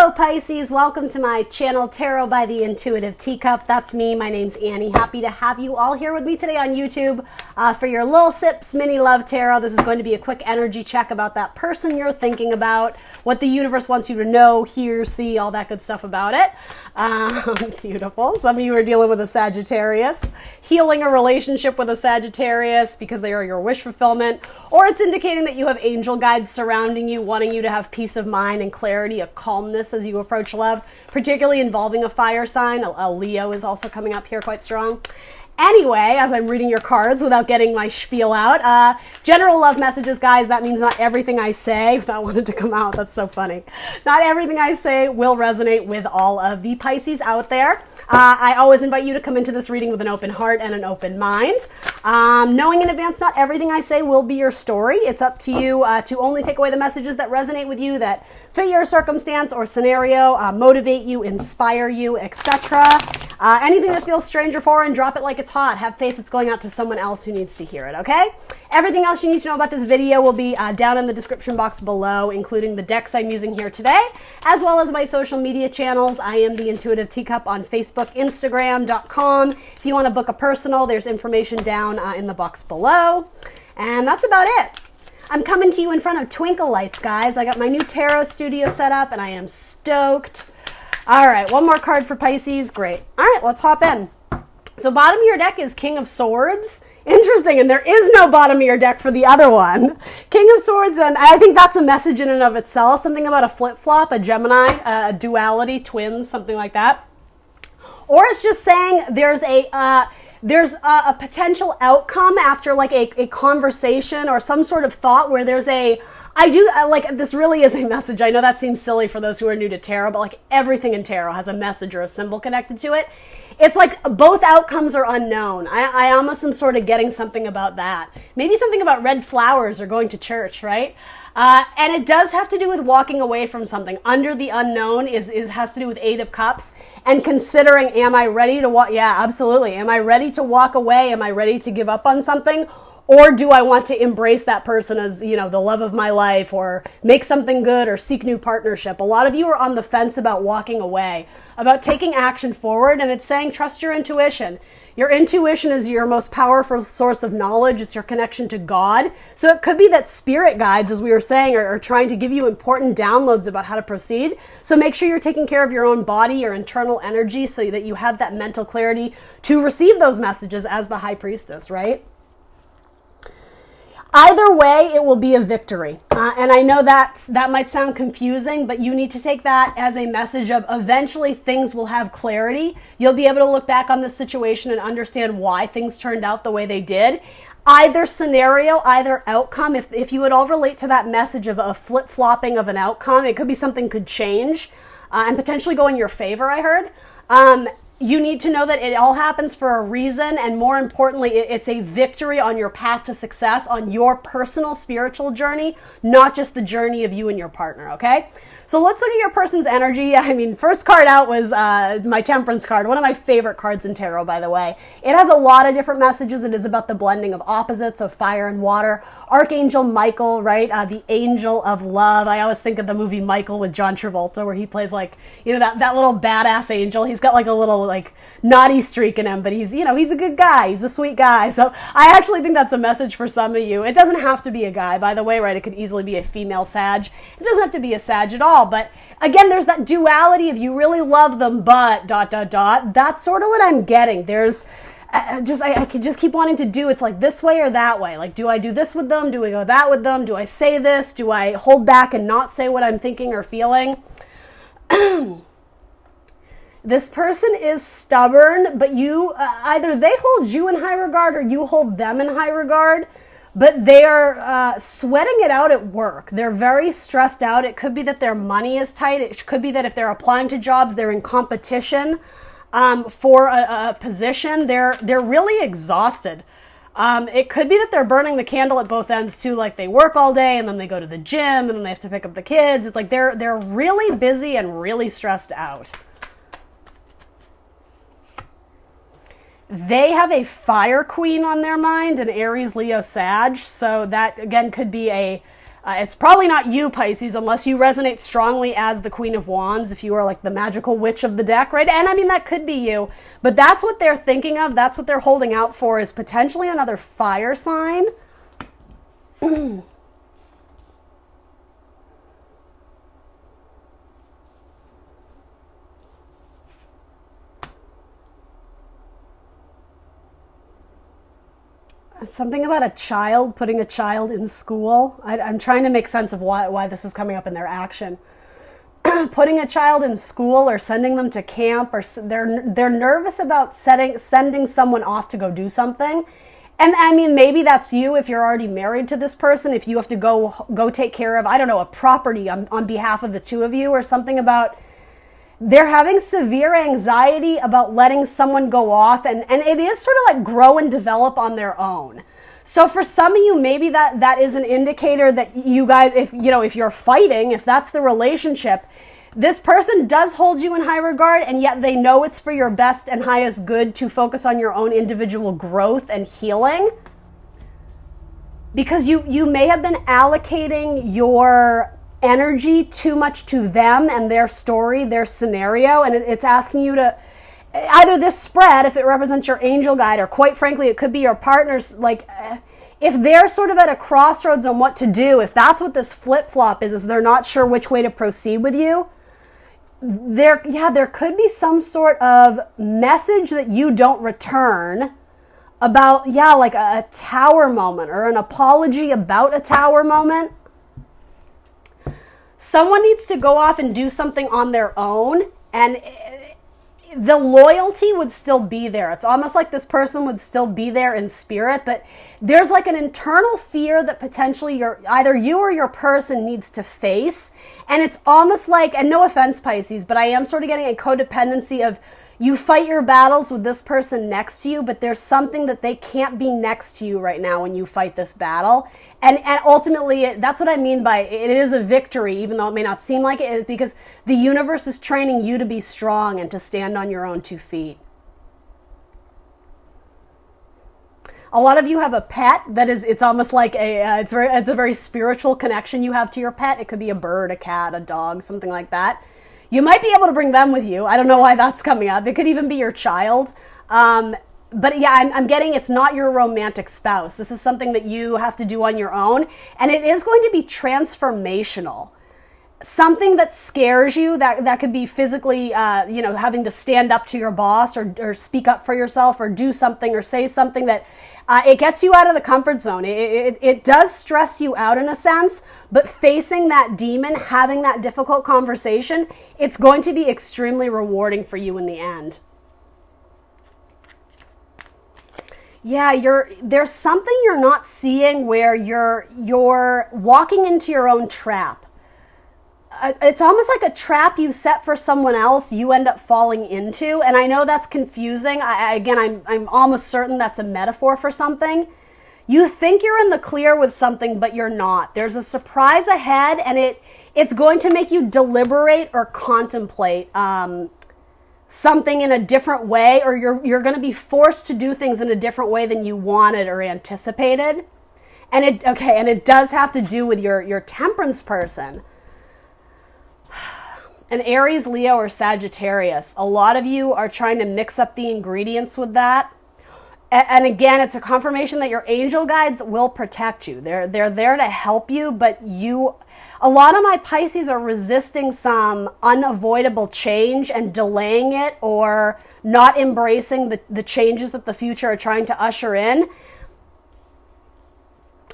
Hello Pisces, welcome to my channel Tarot by the Intuitive Teacup. That's me, my name's Annie. Happy to have you all here with me today on YouTube for your Lil Sips Mini Love Tarot. This is going to be a quick energy check about that person you're thinking about, what the universe wants you to know, hear, see, all that good stuff about it. Beautiful. Some of you are dealing with a Sagittarius, healing a relationship with a Sagittarius because they are your wish fulfillment, or it's indicating that you have angel guides surrounding you, wanting you to have peace of mind and clarity, a calmness as you approach love, particularly involving a fire sign. A Leo is also coming up here quite strong. Anyway, as I'm reading your cards without getting my spiel out, general love messages, guys, that means not everything I say, if that wanted to come out, that's so funny. Not everything I say will resonate with all of the Pisces out there. I always invite you to come into this reading with an open heart and an open mind. Knowing in advance, not everything I say will be your story. It's up to you to only take away the messages that resonate with you, that fit your circumstance or scenario, motivate you, inspire you, etc. Anything that feels strange or foreign, drop it like it's hot. Have faith it's going out to someone else who needs to hear it, okay? Everything else you need to know about this video will be down in the description box below, including the decks I'm using here today, as well as my social media channels. I am the Intuitive Teacup on Facebook, Instagram.com. If you want to book a personal, there's information down in the box below. And that's about it. I'm coming to you in front of twinkle lights, guys. I got my new tarot studio set up, and I am stoked. All right, one more card for Pisces. Great. All right, let's hop in. So bottom of your deck is King of Swords. Interesting, and there is no bottom of your deck for the other one. King of Swords, and I think that's a message in and of itself. Something about a flip-flop, a Gemini, a duality, twins, something like that. Or it's just saying there's a potential outcome after like a conversation or some sort of thought where there's this really is a message. I know that seems silly for those who are new to tarot, but like everything in tarot has a message or a symbol connected to it. It's like both outcomes are unknown. I almost am sort of getting something about that. Maybe something about red flowers or going to church, right? And it does have to do with walking away from something. Under the unknown has to do with Eight of Cups and considering, am I ready to walk? Yeah, absolutely. Am I ready to walk away? Am I ready to give up on something? Or do I want to embrace that person as, you know, the love of my life, or make something good, or seek new partnership? A lot of you are on the fence about walking away, about taking action forward, and it's saying trust your intuition. Your intuition is your most powerful source of knowledge. It's your connection to God. So it could be that spirit guides, as we were saying, are trying to give you important downloads about how to proceed. So make sure you're taking care of your own body, your internal energy, so that you have that mental clarity to receive those messages as the High Priestess, right? Either way, it will be a victory. And I know that might sound confusing, but you need to take that as a message of eventually things will have clarity. You'll be able to look back on this situation and understand why things turned out the way they did. Either scenario, either outcome, if you would all relate to that message of a flip-flopping of an outcome, it could be something could change and potentially go in your favor, I heard. You need to know that it all happens for a reason, and more importantly, it's a victory on your path to success, on your personal spiritual journey, not just the journey of you and your partner, okay? So let's look at your person's energy. I mean, first card out was my Temperance card, one of my favorite cards in tarot, by the way. It has a lot of different messages. It is about the blending of opposites, of fire and water. Archangel Michael, right? The angel of love. I always think of the movie Michael with John Travolta, where he plays like, you know, that little badass angel. He's got like a little like naughty streak in him, but he's, you know, he's a good guy. He's a sweet guy. So I actually think that's a message for some of you. It doesn't have to be a guy, by the way, right? It could easily be a female Sag. It doesn't have to be a Sag at all. But again, there's that duality of you really love them, but ... That's sort of what I'm getting. There's I could just keep wanting to do, it's like this way or that way. Like, do I do this with them? Do I go that with them? Do I say this? Do I hold back and not say what I'm thinking or feeling? This person is stubborn, but you either they hold you in high regard or you hold them in high regard. But they are sweating it out at work. They're very stressed out. It could be that their money is tight. It could be that if they're applying to jobs, they're in competition for a position. They're really exhausted. It could be that they're burning the candle at both ends too. Like they work all day and then they go to the gym and then they have to pick up the kids. It's like they're really busy and really stressed out. They have a fire queen on their mind, an Aries, Leo, Sag. So that, again, could be a It's probably not you, Pisces, unless you resonate strongly as the Queen of Wands, if you are like the magical witch of the deck, right? And I mean, that could be you, but that's what they're thinking of. That's what they're holding out for, is potentially another fire sign. Something about a child, putting a child in school. I'm trying to make sense of why this is coming up in their action. Putting a child in school or sending them to camp, or they're nervous about sending someone off to go do something. And I mean, maybe that's you if you're already married to this person, if you have to go take care of, I don't know, a property on behalf of the two of you, or something about they're having severe anxiety about letting someone go off, and it is sort of like grow and develop on their own. So for some of you, maybe that is an indicator that you guys, if you're fighting, if that's the relationship, this person does hold you in high regard, and yet they know it's for your best and highest good to focus on your own individual growth and healing. Because you may have been allocating your energy too much to them and their story, their scenario, and it's asking you to either this spread, if it represents your angel guide, or quite frankly, it could be your partner's, like if they're sort of at a crossroads on what to do, if that's what this flip-flop is they're not sure which way to proceed with you, there could be some sort of message that you don't return about, like a tower moment, or an apology about a tower moment. Someone needs to go off and do something on their own, and the loyalty would still be there. It's almost like this person would still be there in spirit, but there's like an internal fear that potentially either you or your person needs to face. And it's almost like, and no offense, Pisces, but I am sort of getting a codependency of, you fight your battles with this person next to you, but there's something that they can't be next to you right now when you fight this battle. And ultimately, that's what I mean by it is a victory, even though it may not seem like it, is because the universe is training you to be strong and to stand on your own 2 feet. A lot of you have a pet that is, it's almost like it's a very spiritual connection you have to your pet. It could be a bird, a cat, a dog, something like that. You might be able to bring them with you. I don't know why that's coming up. It could even be your child. But yeah, I'm getting it's not your romantic spouse. This is something that you have to do on your own. And it is going to be transformational. Something that scares you, that could be physically, having to stand up to your boss, or speak up for yourself, or do something, or say something that it gets you out of the comfort zone. It does stress you out in a sense, but facing that demon, having that difficult conversation, it's going to be extremely rewarding for you in the end. Yeah, there's something you're not seeing where you're walking into your own trap. It's almost like a trap you set for someone else, you end up falling into. And I know that's confusing. I'm almost certain that's a metaphor for something. You think you're in the clear with something, but you're not. There's a surprise ahead, and it's going to make you deliberate or contemplate something in a different way, or you're going to be forced to do things in a different way than you wanted or anticipated. And it does have to do with your temperance person. An Aries, Leo, or Sagittarius. A lot of you are trying to mix up the ingredients with that. And again, it's a confirmation that your angel guides will protect you. They're there to help you, but a lot of my Pisces are resisting some unavoidable change and delaying it, or not embracing the changes that the future are trying to usher in.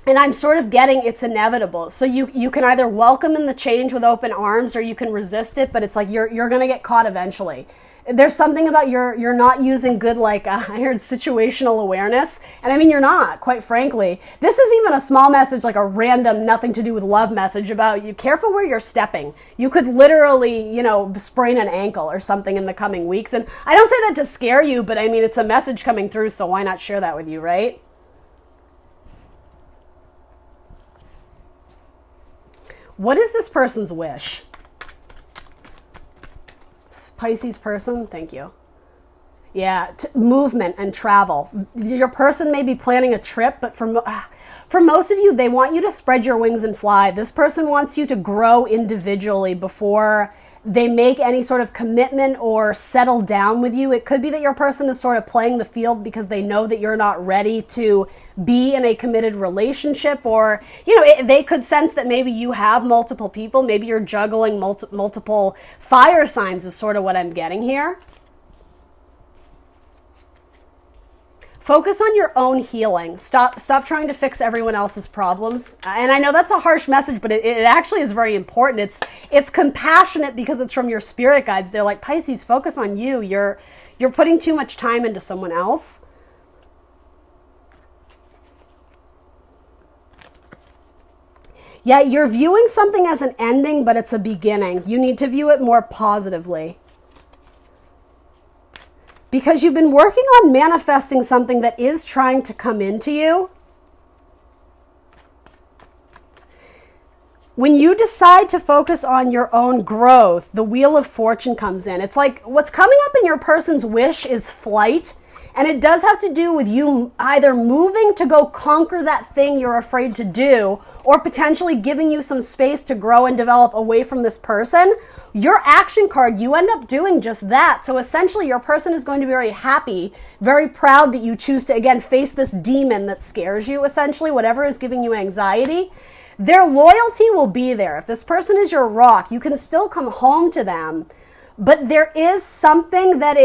And I'm sort of getting it's inevitable. So you can either welcome in the change with open arms, or you can resist it, but it's like you're going to get caught eventually. There's something about you're not using good, I heard situational awareness. And I mean, you're not, quite frankly. This is even a small message, like a random nothing to do with love message about you careful where you're stepping. You could literally, sprain an ankle or something in the coming weeks. And I don't say that to scare you, but I mean, it's a message coming through, so why not share that with you, right? What is this person's wish? Pisces person, thank you. Yeah, movement and travel. Your person may be planning a trip, but for For most of you, they want you to spread your wings and fly. This person wants you to grow individually before they make any sort of commitment or settle down with you. It could be that your person is sort of playing the field because they know that you're not ready to be in a committed relationship, or, they could sense that maybe you have multiple people. Maybe you're juggling multiple fire signs is sort of what I'm getting here. Focus on your own healing. Stop trying to fix everyone else's problems. And I know that's a harsh message, but it actually is very important. It's compassionate because it's from your spirit guides. They're like, Pisces, focus on you. You're putting too much time into someone else. Yeah, you're viewing something as an ending, but it's a beginning. You need to view it more positively. Because you've been working on manifesting something that is trying to come into you. When you decide to focus on your own growth, the Wheel of Fortune comes in. It's like what's coming up in your person's wish is flight. And it does have to do with you either moving to go conquer that thing you're afraid to do, or potentially giving you some space to grow and develop away from this person. Your action card, you end up doing just that. So essentially your person is going to be very happy, very proud that you choose to, again, face this demon that scares you, essentially, whatever is giving you anxiety. Their loyalty will be there. If this person is your rock, you can still come home to them. But there is something that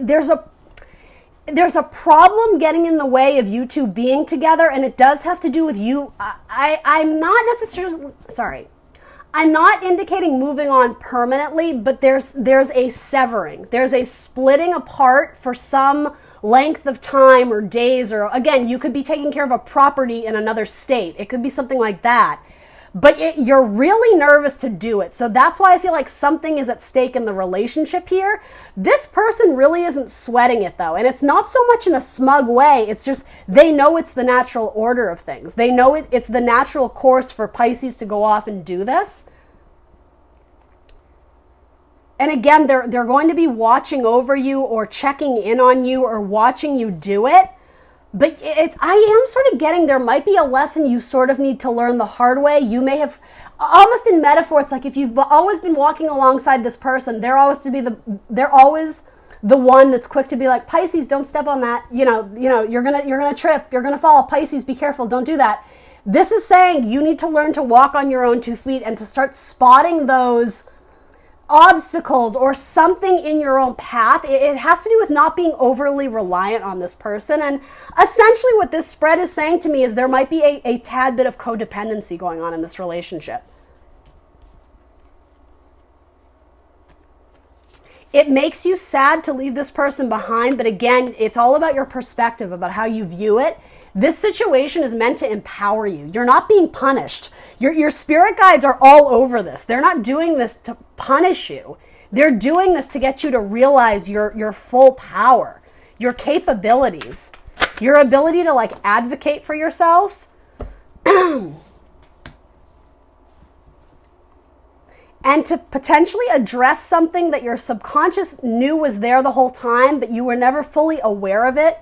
there's a problem getting in the way of you two being together, and it does have to do with you. I'm not necessarily, I'm not indicating moving on permanently, but there's a severing. There's a splitting apart for some length of time or days, or again, you could be taking care of a property in another state. It could be something like that. But you're really nervous to do it. So that's why I feel like something is at stake in the relationship here. This person really isn't sweating it though. And it's not so much in a smug way. It's just they know it's the natural order of things. They know it's the natural course for Pisces to go off and do this. And again, they're going to be watching over you or checking in on you or watching you do it. But I am sort of getting there might be a lesson you sort of need to learn the hard way. You may have, almost in metaphor, it's like if you've always been walking alongside this person, they're always the one that's quick to be like, Pisces, don't step on that. You're gonna trip, you're gonna fall. Pisces, be careful, don't do that. This is saying you need to learn to walk on your own 2 feet and to start spotting those obstacles or something in your own path. It has to do with not being overly reliant on this person. And essentially what this spread is saying to me is there might be a tad bit of codependency going on in this relationship. It makes you sad to leave this person behind, but again, it's all about your perspective, about how you view it. This situation is meant to empower you. You're not being punished. Your spirit guides are all over this. They're not doing this to punish you. They're doing this to get you to realize your full power, your capabilities, your ability to advocate for yourself. And to potentially address something that your subconscious knew was there the whole time, but you were never fully aware of it.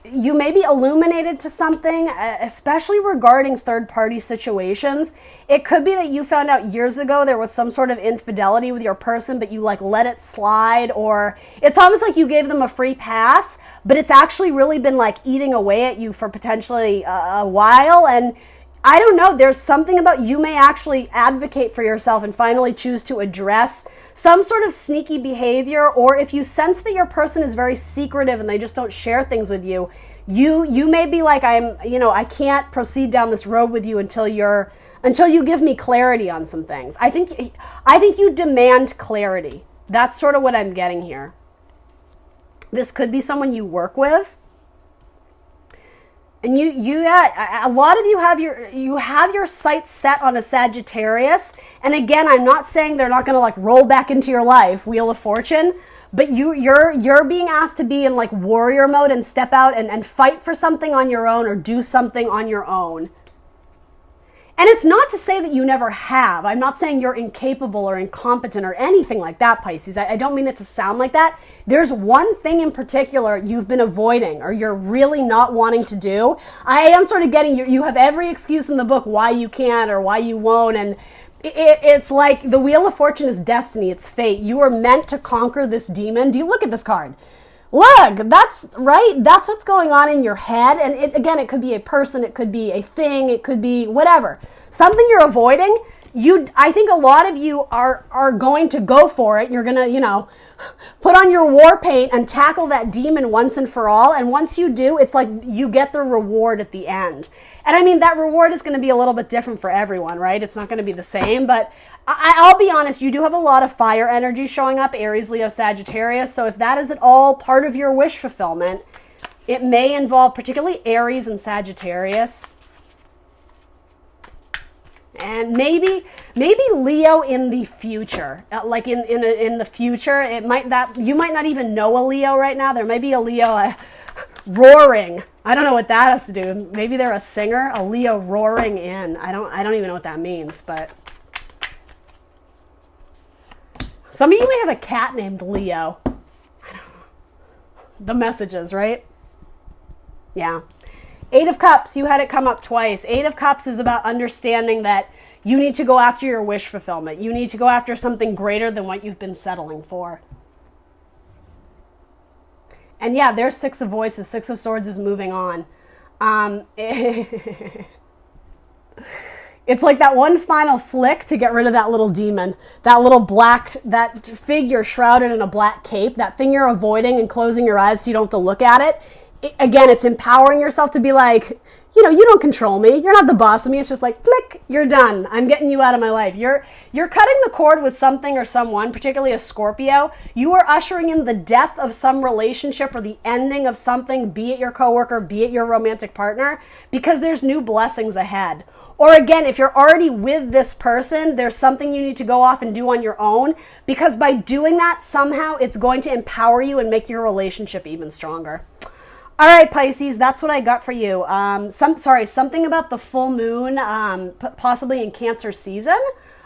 You may be illuminated to something, especially regarding third-party situations. It could be that you found out years ago there was some sort of infidelity with your person, but you let it slide, or it's almost like you gave them a free pass, but it's actually really been eating away at you for potentially a while. And I don't know, there's something about you may actually advocate for yourself and finally choose to address some sort of sneaky behavior, or if you sense that your person is very secretive and they just don't share things with you, you may be like, I can't proceed down this road with you until you give me clarity on some things. I think you demand clarity. That's sort of what I'm getting here. This could be someone you work with. And a lot of you have your sights set on a Sagittarius. And again, I'm not saying they're not going to roll back into your life, Wheel of Fortune, but you're being asked to be in warrior mode and step out and fight for something on your own or do something on your own. And it's not to say that you never have. I'm not saying you're incapable or incompetent or anything like that, Pisces. I don't mean it to sound like that. There's one thing in particular you've been avoiding or you're really not wanting to do. I am sort of getting you have every excuse in the book why you can't or why you won't. And it's like the Wheel of Fortune is destiny. It's fate. You are meant to conquer this demon. Do you look at this card? Look, that's right. That's what's going on in your head. And it could be a person, it could be a thing, it could be whatever. Something you're avoiding. I think a lot of you are going to go for it. You're going to, put on your war paint and tackle that demon once and for all. And once you do, it's like you get the reward at the end. And I mean, that reward is going to be a little bit different for everyone, right? It's not going to be the same, but I'll be honest, you do have a lot of fire energy showing up, Aries, Leo, Sagittarius. So if that is at all part of your wish fulfillment, it may involve particularly Aries and Sagittarius. And maybe Leo in the future, like in the future, you might not even know a Leo right now. There may be a Leo roaring. I don't know what that has to do. Maybe they're a singer, a Leo roaring in. I don't even know what that means, but some of you may have a cat named Leo. I don't know. The messages, right? Yeah. 8 of Cups, you had it come up twice. 8 of Cups is about understanding that you need to go after your wish fulfillment. You need to go after something greater than what you've been settling for. And yeah, there's 6 of Voices. 6 of Swords is moving on. It's like that one final flick to get rid of that little demon, that little that figure shrouded in a black cape, that thing you're avoiding and closing your eyes so you don't have to look at it. Again, it's empowering yourself to be like, you don't control me. You're not the boss of me. It's just like, flick, you're done. I'm getting you out of my life. You're cutting the cord with something or someone, particularly a Scorpio. You are ushering in the death of some relationship or the ending of something, be it your coworker, be it your romantic partner, because there's new blessings ahead. Or again, if you're already with this person, there's something you need to go off and do on your own, because by doing that, somehow it's going to empower you and make your relationship even stronger. All right, Pisces, that's what I got for you. Something about the full moon, possibly in Cancer season,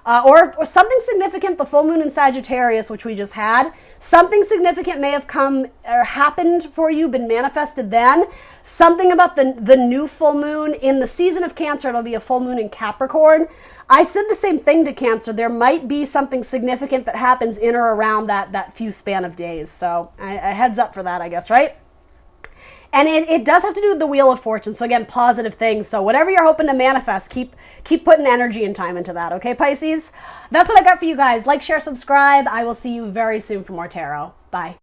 or something significant, the full moon in Sagittarius, which we just had. Something significant may have come or happened for you, been manifested then. Something about the new full moon in the season of Cancer, it'll be a full moon in Capricorn. I said the same thing to Cancer. There might be something significant that happens in or around that few span of days. So a heads up for that, I guess, right? And it does have to do with the Wheel of Fortune. So again, positive things. So whatever you're hoping to manifest, keep putting energy and time into that. Okay, Pisces? That's what I got for you guys. Like, share, subscribe. I will see you very soon for more tarot. Bye.